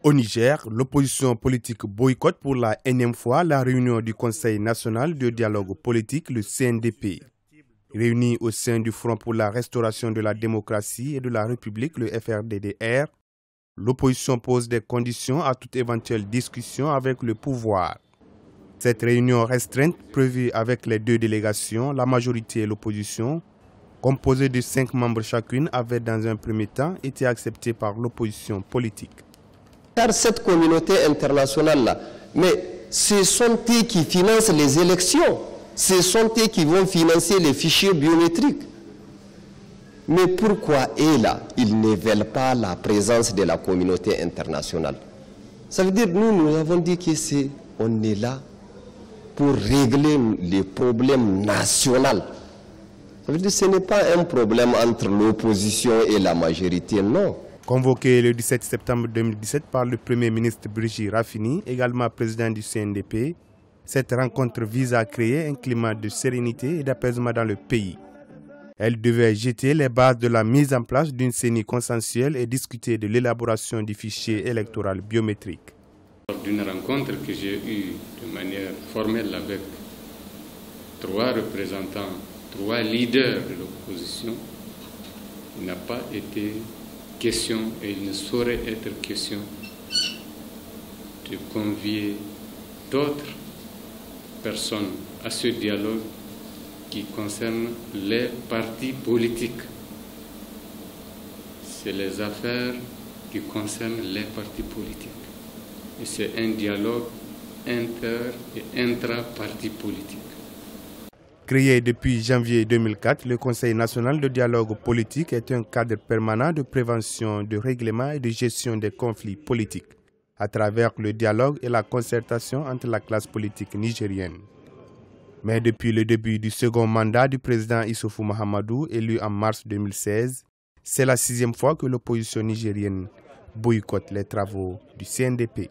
Au Niger, l'opposition politique boycotte pour la énième fois la réunion du Conseil national de dialogue politique, le CNDP. Réuni au sein du Front pour la restauration de la démocratie et de la République, le FRDDR, l'opposition pose des conditions à toute éventuelle discussion avec le pouvoir. Cette réunion restreinte, prévue avec les deux délégations, la majorité et l'opposition, composée de 5 membres chacune, avait dans un premier temps été acceptée par l'opposition politique. Car cette communauté internationale-là, mais ce sont eux qui financent les élections, ce sont eux qui vont financer les fichiers biométriques. Mais pourquoi eux là, ils ne veulent pas la présence de la communauté internationale? Ça veut dire nous avons dit qu'on est là pour régler les problèmes nationaux. Ça veut dire que ce n'est pas un problème entre l'opposition et la majorité, non. Convoqué le 17 septembre 2017 par le Premier ministre Brigitte Raffini, également président du CNDP, cette rencontre vise à créer un climat de sérénité et d'apaisement dans le pays. Elle devait jeter les bases de la mise en place d'une CENI consensuelle et discuter de l'élaboration du fichier électoral biométrique. Lors d'une rencontre que j'ai eue de manière formelle avec 3 représentants, 3 leaders de l'opposition, il n'a pas été question et il ne saurait être question de convier d'autres personnes à ce dialogue qui concerne les partis politiques. C'est les affaires qui concernent les partis politiques. Et c'est un dialogue inter- et intra-partis politiques. Créé depuis janvier 2004, le Conseil national de dialogue politique est un cadre permanent de prévention, de règlement et de gestion des conflits politiques, à travers le dialogue et la concertation entre la classe politique nigérienne. Mais depuis le début du second mandat du président Issoufou Mahamadou, élu en mars 2016, c'est la 6e fois que l'opposition nigérienne boycotte les travaux du CNDP.